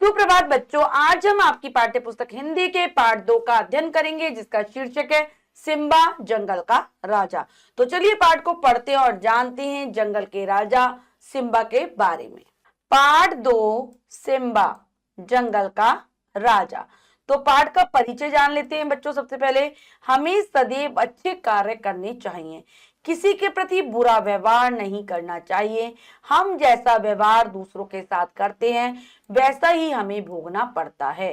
सुप्रभात बच्चों, आज हम आपकी पाठ्य पुस्तक हिंदी के पाठ 2 का अध्ययन करेंगे, जिसका शीर्षक है सिम्बा जंगल का राजा। तो चलिए पाठ को पढ़ते हैं और जानते हैं जंगल के राजा सिम्बा के बारे में। पाठ 2, सिम्बा जंगल का राजा। तो पाठ का परिचय जान लेते हैं बच्चों। सबसे पहले हमें सदैव अच्छे कार्य करने चाहिए, किसी के प्रति बुरा व्यवहार नहीं करना चाहिए। हम जैसा व्यवहार दूसरों के साथ करते हैं वैसा ही हमें भोगना पड़ता है।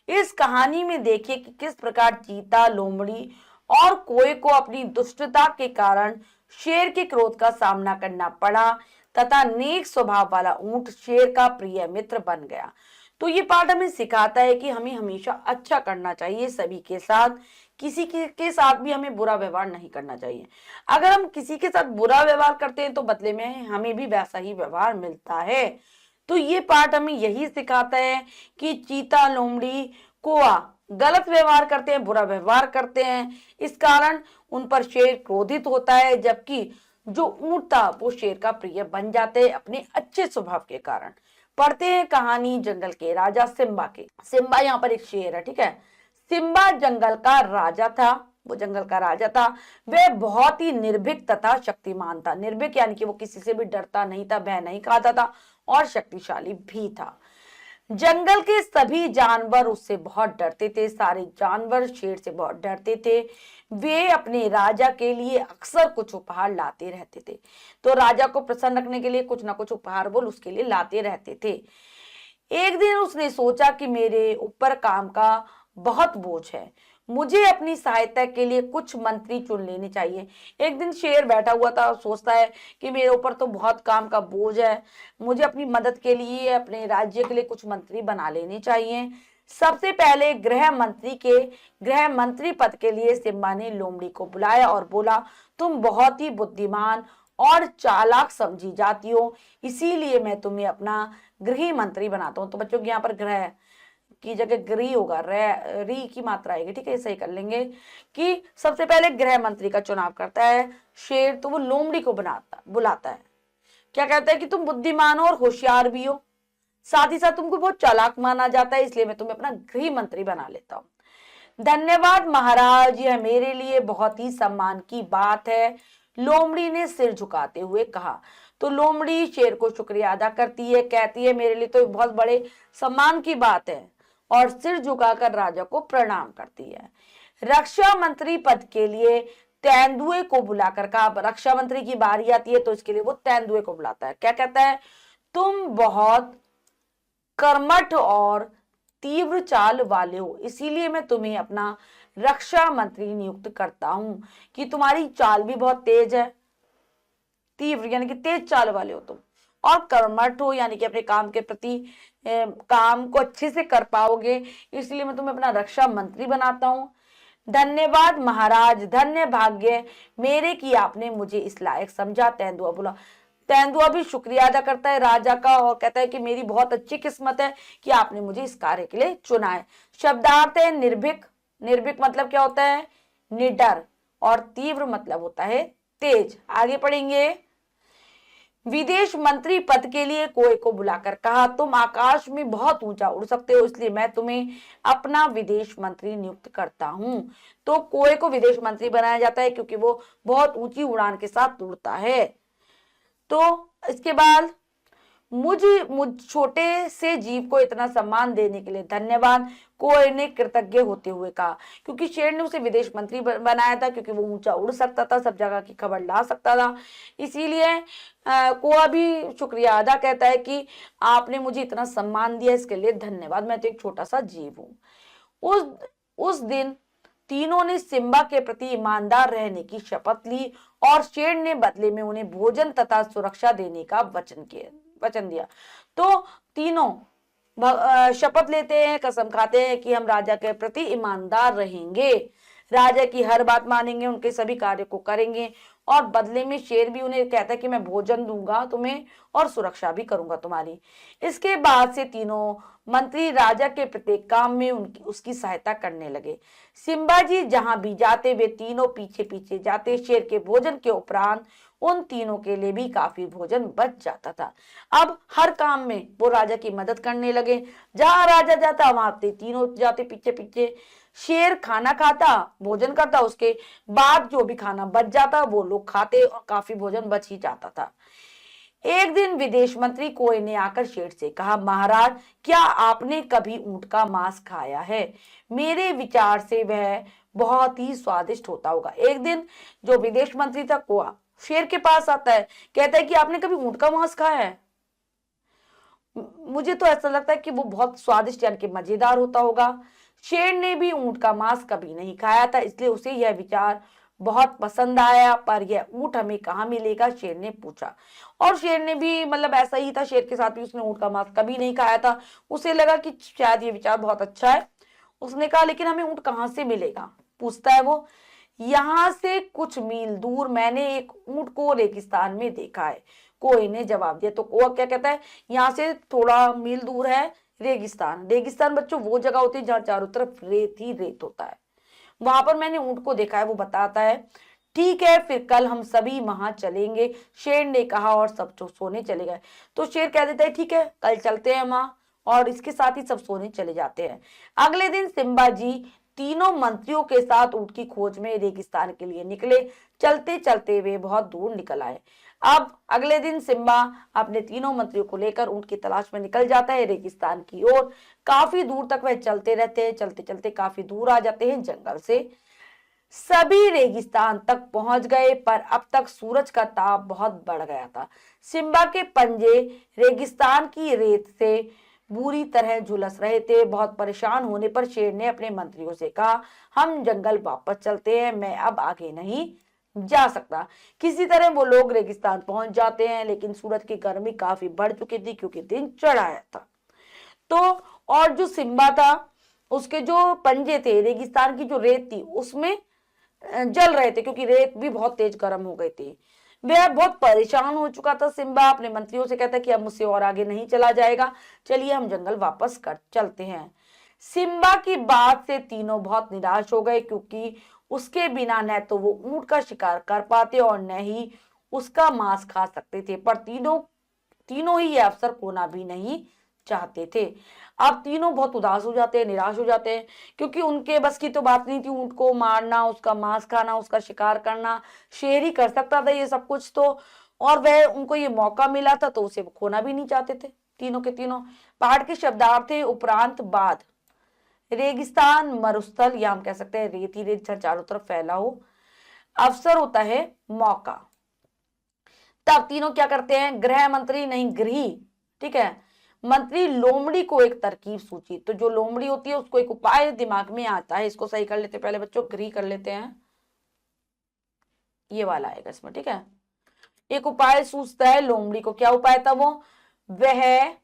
इस कहानी में देखिए कि किस प्रकार चीता, लोमड़ी और कोए को अपनी दुष्टता के कारण शेर के क्रोध का सामना करना पड़ा तथा नेक स्वभाव वाला ऊंट शेर का प्रिय मित्र बन गया। तो ये पाठ हमें सिखाता है कि हमें हमेशा अच्छा करना चाहिए सभी के साथ, किसी के साथ भी हमें बुरा व्यवहार नहीं करना चाहिए। अगर हम किसी के साथ बुरा व्यवहार करते हैं तो बदले में हमें भी वैसा ही व्यवहार मिलता है। तो ये पाठ हमें यही सिखाता है कि चीता, लोमड़ी, कौआ गलत व्यवहार करते हैं, बुरा व्यवहार करते हैं, इस कारण उन पर शेर क्रोधित होता है, जबकि जो ऊंट था वो शेर का प्रिय बन जाते हैं अपने अच्छे स्वभाव के कारण। पढ़ते हैं कहानी जंगल के राजा सिम्बा की। सिम्बा यहाँ पर एक शेर है, ठीक है। सिम्बा जंगल का राजा था, वो जंगल का राजा था। वह बहुत ही निर्भीक तथा शक्तिमान था। निर्भीक यानी कि वो किसी से भी डरता नहीं था, भय नहीं खाता था और शक्तिशाली भी था। जंगल के सभी जानवर उससे बहुत डरते थे, सारे जानवर शेर से बहुत डरते थे। वे अपने राजा के लिए अक्सर कुछ उपहार लाते रहते थे। तो राजा को प्रसन्न रखने के लिए कुछ ना कुछ उपहार वो उसके लिए लाते रहते थे। एक दिन उसने सोचा कि मेरे ऊपर काम का बहुत बोझ है, मुझे अपनी सहायता के लिए कुछ मंत्री चुन लेने चाहिए। एक दिन शेर बैठा हुआ था, सोचता है कि मेरे ऊपर तो बहुत काम का बोझ है, मुझे अपनी मदद के लिए अपने राज्य के लिए कुछ मंत्री बना लेने चाहिए। सबसे पहले गृह मंत्री पद के लिए सिम्बा ने लोमड़ी को बुलाया और बोला, तुम बहुत ही बुद्धिमान और चालाक समझी जाती हो, इसीलिए मैं तुम्हें अपना गृह मंत्री बनाता हूँ। तो बच्चों यहाँ पर गृह की जगह गृह होगा, री की मात्रा आएगी, ठीक है, सही कर लेंगे कि सबसे पहले गृह मंत्री का चुनाव करता है शेर। तो वो लोमड़ी को बुलाता है, क्या कहता है कि तुम बुद्धिमान हो और होशियार भी हो, साथ ही साथ तुमको बहुत चालाक माना जाता है, इसलिए मैं तुम्हें अपना गृह मंत्री बना लेता हूँ। धन्यवाद महाराज, यह मेरे लिए बहुत ही सम्मान की बात है, लोमड़ी ने सिर झुकाते हुए कहा। तो लोमड़ी शेर को शुक्रिया अदा करती है, कहती है मेरे लिए तो बहुत बड़े सम्मान की बात है, और सिर झुकाकर राजा को प्रणाम करती है। रक्षा मंत्री पद के लिए तेंदुए को बुलाकर कहा। रक्षा मंत्री की बारी आती है तो इसके लिए वो तेंदुए को बुलाता है, क्या कहता है, तुम बहुत कर्मठ और तीव्र चाल वाले हो, इसीलिए मैं तुम्हें अपना रक्षा मंत्री नियुक्त करता हूं कि तुम्हारी चाल भी बहुत तेज है। तीव्र यानी कि तेज चाल वाले हो तुम, और कर्मठ हो यानी कि अपने काम के प्रति काम को अच्छे से कर पाओगे, इसलिए मैं तुम्हें अपना रक्षा मंत्री बनाता हूं। धन्यवाद महाराज, धन्य भाग्य मेरे कि आपने मुझे इस लायक समझा, तेंदुआ बोला। तेंदुआ भी शुक्रिया अदा करता है राजा का और कहता है कि मेरी बहुत अच्छी किस्मत है कि आपने मुझे इस कार्य के लिए चुना है। शब्दार्थ है निर्भीक। निर्भीक मतलब क्या होता है, निडर, और तीव्र मतलब होता है तेज। आगे पढ़ेंगे। विदेश मंत्री पद के लिए कोए को बुलाकर कहा, तुम आकाश में बहुत ऊंचा उड़ सकते हो, इसलिए मैं तुम्हें अपना विदेश मंत्री नियुक्त करता हूं। तो कोए को विदेश मंत्री बनाया जाता है क्योंकि वो बहुत ऊंची उड़ान के साथ उड़ता है। तो इसके बाद मुझ छोटे से जीव को इतना सम्मान देने के लिए धन्यवाद, कोए ने कृतज्ञ होते हुए कहा। क्योंकि शेर ने उसे विदेश मंत्री बनाया था, क्योंकि वो ऊंचा उड़ सकता था, सब जगह की खबर ला सकता था, इसीलिए कोआ भी शुक्रिया अदा कहता है कि आपने मुझे इतना सम्मान दिया, इसके लिए धन्यवाद, मैं तो एक छोटा सा जीव हूँ। उस दिन तीनों ने सिम्बा के प्रति ईमानदार रहने की शपथ ली और शेर ने बदले में उन्हें भोजन तथा सुरक्षा देने का वचन दिया। तो तीनों शपथ लेते हैं, कसम खाते हैं कि हम राजा के प्रति ईमानदार रहेंगे, राजा की हर बात मानेंगे, उनके सभी कार्य को करेंगे, और बदले में शेर भी उन्हें कहता है कि मैं भोजन दूंगा तुम्हें और सुरक्षा भी करूंगा तुम्हारी। इसके बाद से तीनों मंत्री राजा के प्रत्येक काम में उसकी सहायता करने लगे। सिम्बा जी जहां भी जाते वे तीनों पीछे पीछे जाते। शेर के भोजन के उपरांत उन तीनों के लिए भी काफी भोजन बच जाता था। अब हर काम में वो राजा की मदद करने लगे। जहां राजा जाता वहां तीनों जाते पीछे पीछे। शेर खाना खाता, भोजन करता, उसके बाद जो भी खाना बच जाता वो लोग खाते और काफी भोजन बच ही जाता था। एक दिन विदेश मंत्री कोई ने आकर शेर से कहा, महाराज क्या आपने कभी ऊंट का मांस खाया है? मेरे विचार से वह बहुत ही स्वादिष्ट होता होगा। एक दिन जो विदेश मंत्री था वो शेर के पास आता है, कहता है कि आपने कभी ऊंट का मांस खाया है? मुझे तो ऐसा लगता है कि वो बहुत स्वादिष्ट यानी कि मजेदार होता होगा। शेर ने भी ऊंट का मांस कभी नहीं खाया था, इसलिए उसे यह विचार बहुत पसंद आया। पर यह ऊंट हमें कहाँ मिलेगा? शेर ने पूछा। और शेर ने भी मतलब ऐसा ही था, शेर के साथ भी उसने ऊंट का मांस कभी नहीं खाया था। उसे लगा कि शायद ये विचार बहुत अच्छा है। उसने कहा, लेकिन हमें ऊंट कहाँ से मिलेगा? पूछता है वो। यहां से कुछ मील दूर मैंने एक ऊंट को रेगिस्तान में देखा है, कोई ने जवाब दिया। तो कौआ क्या कहता है, यहाँ से थोड़ा मील दूर है रेगिस्तान। रेगिस्तान बच्चों वो जगह होती है जहाँ चारों तरफ रेत ही रेत होता है, वहां पर मैंने ऊंट को देखा है, वो बताता है। ठीक है, फिर कल हम सभी वहां चलेंगे, शेर ने कहा, और सब तो सोने चले गए। तो शेर कह देता है, ठीक है कल चलते हैं वहां, और इसके साथ ही सब सोने चले जाते हैं। अगले दिन सिम्बा जी तीनों मंत्रियों के साथ ऊंट की खोज में रेगिस्तान के लिए निकले। चलते चलते वे बहुत दूर निकल आए। अब अगले दिन सिम्बा अपने तीनों मंत्रियों को लेकर ऊंट की तलाश में निकल जाता है रेगिस्तान की ओर। काफी दूर तक वह चलते रहते हैं, चलते चलते काफी दूर आ जाते हैं जंगल से। सभी रेगिस्तान तक पहुंच गए, पर अब तक सूरज का ताप बहुत बढ़ गया था। सिम्बा के पंजे रेगिस्तान की रेत से बुरी तरह झुलस रहे थे। बहुत परेशान होने पर शेर ने अपने मंत्रियों से कहा, हम जंगल वापस चलते हैं, मैं अब आगे नहीं जा सकता। किसी तरह वो लोग रेगिस्तान पहुंच जाते हैं, लेकिन सूरज की गर्मी काफी बढ़ चुकी थी क्योंकि दिन चढ़ आया था। तो और जो सिम्बा था उसके जो पंजे थे, रेगिस्तान की जो रेत थी उसमें जल रहे थे क्योंकि रेत भी बहुत तेज गर्म हो गई थी। वह बहुत परेशान हो चुका था। सिम्बा अपने मंत्रियों से कहता कि अब मुझसे और आगे नहीं चला जाएगा, चलिए हम जंगल वापस कर चलते हैं। सिम्बा की बात से तीनों बहुत निराश हो गए क्योंकि उसके बिना न तो वो ऊंट का शिकार कर पाते और न ही उसका मांस खा सकते थे। पर तीनों ही ये अवसर खोना भी नहीं चाहते थे। अब तीनों बहुत उदास हो जाते हैं, निराश हो जाते हैं, क्योंकि उनके बस की तो बात नहीं थी ऊंट को मारना, उसका मांस खाना, उसका शिकार करना। शेर ही कर सकता था ये सब कुछ तो, और वह उनको ये मौका मिला था तो उसे खोना भी नहीं चाहते थे तीनों के तीनों। पहाड़ के शब्दार्थ थे उपरांत बाद, रेगिस्तान मरुस्थल, या हम कह सकते हैं रेत ही रेत चारों तरफ फैला हो। अवसर होता है मौका। तब तीनों क्या करते हैं, गृह मंत्री नहीं गृही, ठीक है, मंत्री लोमड़ी को एक तरकीब सूची। तो जो लोमड़ी होती है उसको एक उपाय दिमाग में आता है। इसको सही कर लेते पहले बच्चों, गृह कर लेते हैं, ये वाला आएगा इसमें, ठीक है। एक उपाय सूझता है लोमड़ी को। क्या उपाय था वो? वह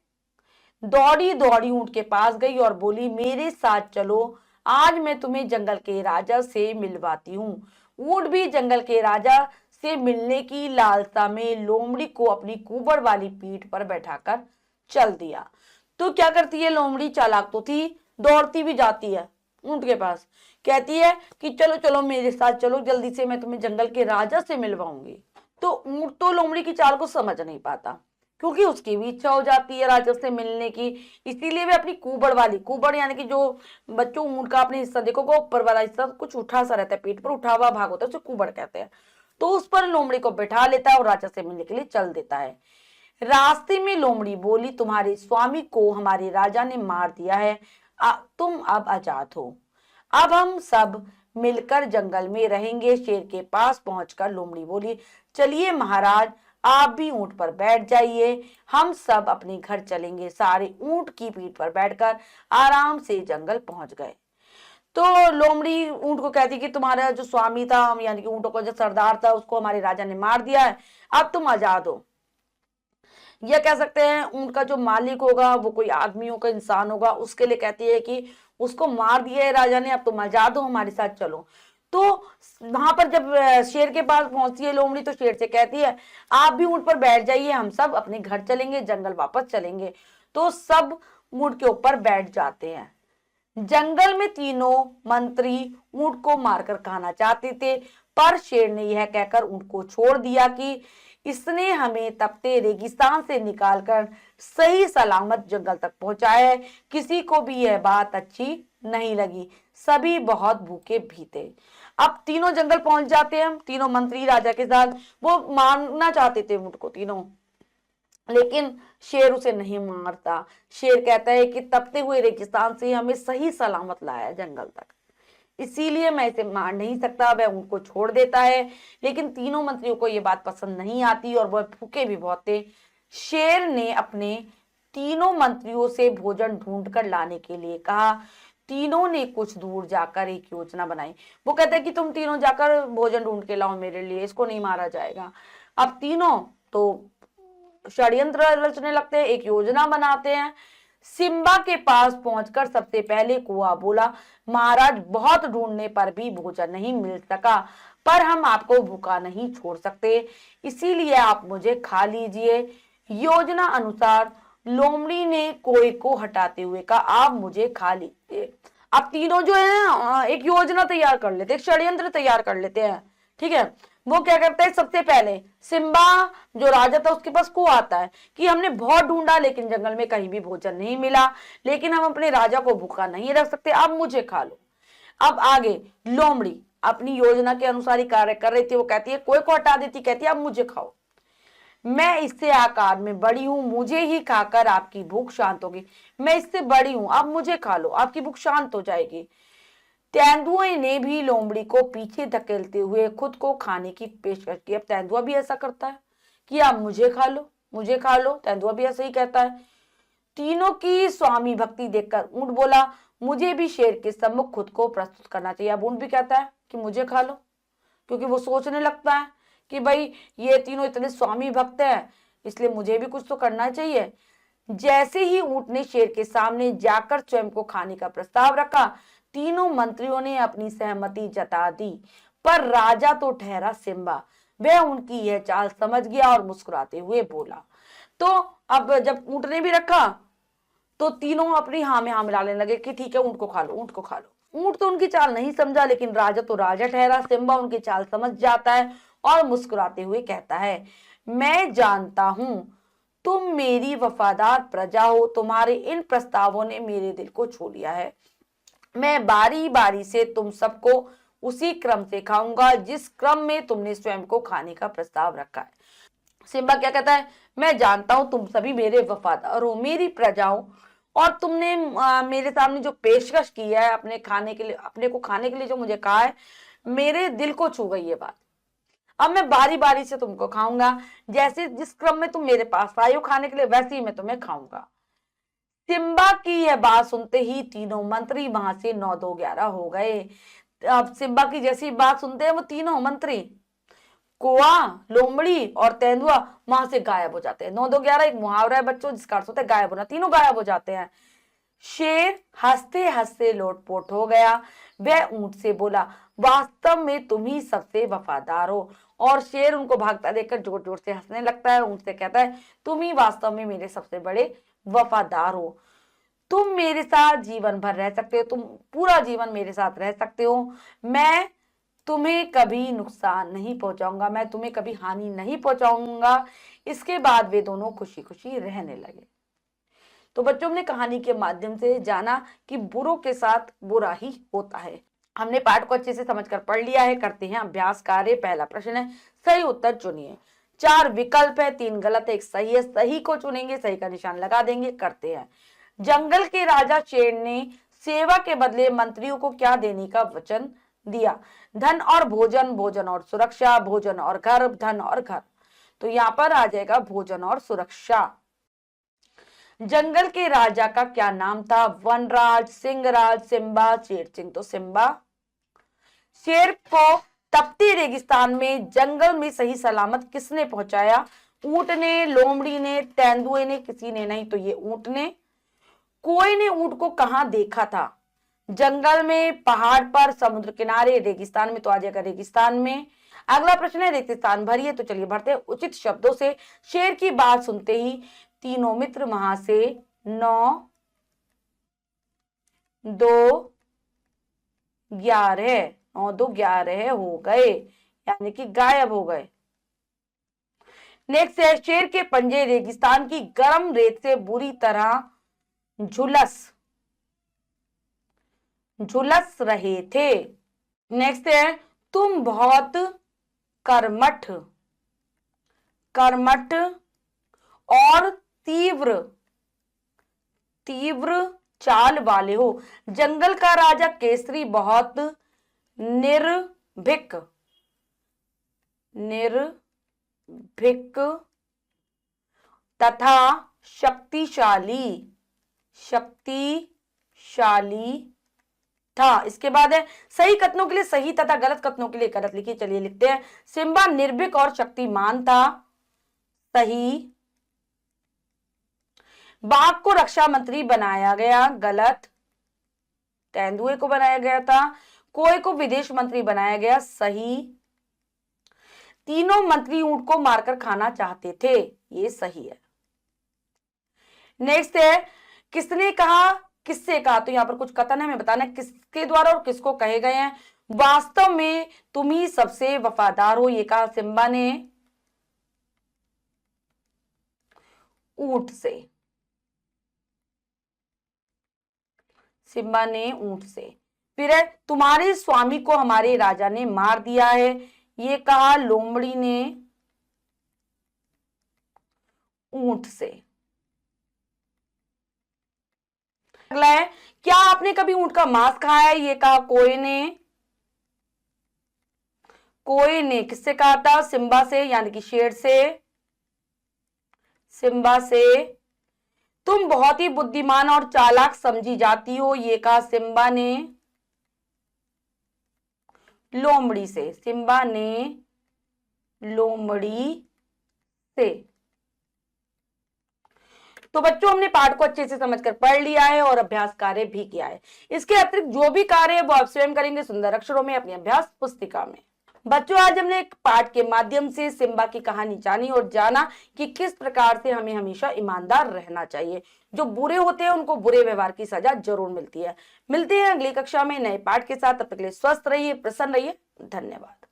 दौड़ी दौड़ी ऊंट के पास गई और बोली, मेरे साथ चलो, आज मैं तुम्हें जंगल के राजा से मिलवाती हूँ। ऊंट भी जंगल के राजा से मिलने की लालसा में लोमड़ी को अपनी कुबड़ वाली पीठ पर बैठाकर चल दिया। तो क्या करती है लोमड़ी, चालाक तो थी, दौड़ती भी जाती है ऊंट के पास, कहती है कि चलो चलो मेरे साथ चलो, जल्दी से मैं तुम्हें जंगल के राजा से मिलवाऊंगी। तो ऊंट तो लोमड़ी की चाल को समझ नहीं पाता क्योंकि उसकी भी इच्छा हो जाती है राजा से मिलने की। इसीलिए वे अपनी कुबड़ वाली, कुबड़ यानी कि जो बच्चों ऊंट का अपने हिस्सा देखो को ऊपर वाला हिस्सा कुछ उठा सा रहता है, पेट पर उठा हुआ भाग होता है, उसे कुबड़ कहते हैं। तो उस पर लोमड़ी को बैठा लेता है और राजा से मिलने के लिए चल देता है। रास्ते में लोमड़ी बोली, तुम्हारे स्वामी को हमारे राजा ने मार दिया है, तुम अब आजाद हो। अब हम सब मिलकर जंगल में रहेंगे। शेर के पास पहुंचकर लोमड़ी बोली, चलिए महाराज आप भी ऊंट पर बैठ जाइए, हम सब अपने घर चलेंगे। सारे ऊंट की पीठ पर बैठकर आराम से जंगल पहुंच गए। तो लोमड़ी ऊंट को कहती कि तुम्हारा जो स्वामी था, यानी कि ऊंटों का जो सरदार था, उसको हमारे राजा ने मार दिया है, अब तुम आजाद हो। यह कह सकते हैं ऊंट का जो मालिक होगा वो कोई आदमी होगा, इंसान होगा, उसके लिए कहती है कि उसको मार दिया है राजा ने, अब तुम आजाद हो, हमारे साथ चलो। तो वहां पर जब शेर के पास पहुंचती है लोमड़ी तो शेर से कहती है, आप भी ऊंट पर बैठ जाइए, हम सब अपने घर चलेंगे, जंगल वापस चलेंगे। तो सब ऊंट के ऊपर बैठ जाते हैं। जंगल में तीनों मंत्री ऊंट को मारकर खाना चाहते थे, पर शेर ने यह कहकर ऊंट को छोड़ दिया कि इसने हमें तपते रेगिस्तान से निकालकर सही सलामत जंगल तक पहुंचाया है। किसी को भी यह बात अच्छी नहीं लगी, सभी बहुत भूखे भी थे। अब तीनों जंगल पहुंच जाते हैं, हम तीनों मंत्री राजा के साथ। वो मारना चाहते थे ऊंट को तीनों, लेकिन शेर उसे नहीं मारता। शेर कहता है कि तपते हुए रेगिस्तान से हमें सही सलामत लाया जंगल तक, इसीलिए मैं इसे मार नहीं सकता। वह उनको छोड़ देता है, लेकिन तीनों मंत्रियों को यह बात पसंद नहीं आती और वह भूखे भी बहुत थे। शेर ने अपने तीनों मंत्रियों से भोजन ढूंढ कर लाने के लिए कहा। तीनों ने कुछ दूर जाकर एक योजना बनाई। वो कहते हैं कि तुम तीनों जाकर भोजन ढूंढ के लाओ मेरे लिए, इसको नहीं मारा जाएगा। अब तीनों तो षड्यंत्र रचने लगते हैं, एक योजना बनाते हैं। सिम्बा के पास पहुंचकर सबसे पहले कौआ बोला, महाराज बहुत ढूंढने पर भी भोजन नहीं मिल सका, पर हम आपको भूखा नहीं छोड़ सकते, इसीलिए आप मुझे खा लीजिए। योजना अनुसार लोमड़ी ने कोए को हटाते हुए कहा, आप मुझे खा लीजिए। अब तीनों जो है एक योजना तैयार कर लेते, एक षड्यंत्र तैयार कर लेते हैं। ठीक है, वो क्या करते हैं, सबसे पहले सिम्बा जो राजा था उसके पास को आता है कि हमने बहुत ढूंढा लेकिन जंगल में कहीं भी भोजन नहीं मिला, लेकिन हम अपने राजा को भूखा नहीं रख सकते, अब मुझे खा लो। अब आगे लोमड़ी अपनी योजना के अनुसार ही कार्य कर रही थी। वो कहती है, कोई को हटा देती, कहती है अब मुझे खाओ, मैं इससे आकार में बड़ी हूं, मुझे ही खाकर आपकी भूख शांत होगी। मैं इससे बड़ी हूं, अब मुझे खा लो, आपकी भूख शांत हो जाएगी। तेंदुए ने भी लोमड़ी को पीछे धकेलते हुए खुद को खाने की पेशकश की। अब तेंदुआ भी ऐसा करता है कि आप मुझे खा लो, मुझे खा लो, तेंदुआ भी ऐसा ही कहता है। तीनों की स्वामी भक्ति देखकर ऊंट बोला, मुझे भी शेर के सम्मुख खुद को प्रस्तुत करना चाहिए। अब ऊंट भी कहता है कि मुझे खा लो, क्योंकि वो सोचने लगता है कि भाई ये तीनों इतने स्वामी भक्त हैं, इसलिए मुझे भी कुछ तो करना चाहिए। जैसे ही ऊंट ने शेर के सामने जाकर स्वयं को खाने का प्रस्ताव रखा, तीनों मंत्रियों ने अपनी सहमति जता दी, पर राजा तो ठहरा सिम्बा। वह उनकी यह चाल समझ गया और मुस्कुराते हुए बोला। तो अब जब ऊंट ने भी रखा तो तीनों अपनी हाँ में हाँ मिलाने लगे कि ठीक है ऊंट को खा लो, ऊंट को खा लो। ऊंट तो उनकी चाल नहीं समझा, लेकिन राजा तो राजा ठहरा। सिम्बा उनकी चाल समझ जाता है और मुस्कुराते हुए कहता है, मैं जानता हूं तुम मेरी वफादार प्रजा हो, तुम्हारे इन प्रस्तावों ने मेरे दिल को छू लिया है। मैं बारी बारी से तुम सबको उसी क्रम से खाऊंगा जिस क्रम में तुमने स्वयं को खाने का प्रस्ताव रखा है। सिम्बा क्या कहता है, मैं जानता हूं तुम सभी मेरे वफादार हो, मेरी प्रजा हो, और तुमने मेरे सामने जो पेशकश की है अपने खाने के लिए, अपने को खाने के लिए जो मुझे कहा है, मेरे दिल को छू गई ये बात। अब मैं बारी बारी से तुमको खाऊंगा, जैसे जिस क्रम में तुम मेरे पास आए हो खाने के लिए, वैसे ही मैं तुम्हें खाऊंगा। सिम्बा की यह बात सुनते ही तीनों मंत्री वहां से 9-2-11 हो गए। अब सिम्बा की जैसी बात सुनते हैं वो तीनों मंत्री, कौआ, लोमड़ी और तेंदुआ, वहां से गायब हो जाते हैं। 9-2-11 एक मुहावरा है बच्चों, जिसका अर्थ होता है गायब होना। तीनों गायब हो जाते हैं। शेर हंसते हंसते लोटपोट हो गया। वह ऊंट से बोला, वास्तव में तुम ही सबसे वफादार हो। और शेर उनको भागता देखकर जोर जोर से हंसने लगता है। ऊंट से कहता है, तुम ही वास्तव में मेरे सबसे बड़े वफादार हो, तुम मेरे साथ जीवन भर रह सकते हो, तुम पूरा जीवन मेरे साथ रह सकते हो। मैं तुम्हें कभी नुकसान नहीं पहुंचाऊंगा, मैं तुम्हें कभी हानि नहीं पहुंचाऊंगा। इसके बाद वे दोनों खुशी खुशी रहने लगे। तो बच्चों, हमने कहानी के माध्यम से जाना कि बुरों के साथ बुरा ही होता है। हमने पाठ को अच्छे से समझकर पढ़ लिया है। करते हैं अभ्यास कार्य। पहला प्रश्न है, सही उत्तर चुनिए। 4 विकल्प है, 3 गलत है, 1 सही है। सही को चुनेंगे, सही का निशान लगा देंगे। करते हैं। जंगल के राजा शेर ने सेवा के बदले मंत्रियों को क्या देने का वचन दिया? धन और भोजन, भोजन और सुरक्षा, भोजन और घर, धन और घर। तो यहाँ पर आ जाएगा भोजन और सुरक्षा। जंगल के राजा का क्या नाम था? वनराज, सिंहराज, सिम्बा, शेर सिंह। तो सिम्बा। शेर को तपती रेगिस्तान में जंगल में सही सलामत किसने पहुंचाया? ऊंट ने, लोमड़ी ने, तेंदुए ने, किसी ने नहीं। तो ये ऊंट ने। कोई ने ऊंट को कहां देखा था? जंगल में, पहाड़ पर, समुद्र किनारे, रेगिस्तान में। तो आ जाएगा रेगिस्तान में। अगला प्रश्न है, रेगिस्तान भरिए। तो चलिए भरते हैं उचित शब्दों से। शेर की बात सुनते ही तीनों मित्र वहां से 9-2-11 हो गए। यानी कि गायब हो गए। नेक्स्ट है, शेर के पंजे रेगिस्तान की गर्म रेत से बुरी तरह झुलस रहे थे। नेक्स्ट है, तुम बहुत कर्मठ और तीव्र चाल वाले हो। जंगल का राजा केसरी बहुत निर्भीक तथा शक्तिशाली था। इसके बाद है, सही कथनों के लिए सही तथा गलत कथनों के लिए गलत लिखिए। चलिए लिखते हैं। सिम्बा निर्भीक और शक्तिमान था, सही। बाघ को रक्षा मंत्री बनाया गया, गलत। तेंदुए को बनाया गया था। कोय को विदेश मंत्री बनाया गया, सही। तीनों मंत्री ऊंट को मारकर खाना चाहते थे, ये सही है। नेक्स्ट है, किसने कहा, किससे कहा, तो यहां पर कुछ कथन है, हमें बताना है किसके द्वारा और किसको कहे गए हैं। वास्तव में तुम ही सबसे वफादार हो, ये कहा सिम्बा ने ऊंट से। सिम्बा ने ऊंट से। फिर है, तुम्हारे स्वामी को हमारे राजा ने मार दिया है, ये कहा लोमड़ी ने ऊंट से। अगला है, क्या आपने कभी ऊंट का मांस खाया है, ये कहा कोय ने किससे कहा था, सिम्बा से, यानी कि शेर से। सिम्बा से। तुम बहुत ही बुद्धिमान और चालाक समझी जाती हो, ये कहा सिम्बा ने लोमड़ी से। सिम्बा ने लोमड़ी से। तो बच्चों, हमने पाठ को अच्छे से समझकर पढ़ लिया है और अभ्यास कार्य भी किया है। इसके अतिरिक्त जो भी कार्य है वो आप स्वयं करेंगे सुंदर अक्षरों में अपनी अभ्यास पुस्तिका में। बच्चों, आज हमने एक पाठ के माध्यम से सिम्बा की कहानी जानी और जाना कि किस प्रकार से हमें हमेशा ईमानदार रहना चाहिए। जो बुरे होते हैं उनको बुरे व्यवहार की सजा जरूर मिलती है। मिलते हैं अगली कक्षा में नए पाठ के साथ। तब तक के लिए स्वस्थ रहिए, प्रसन्न रहिए। धन्यवाद।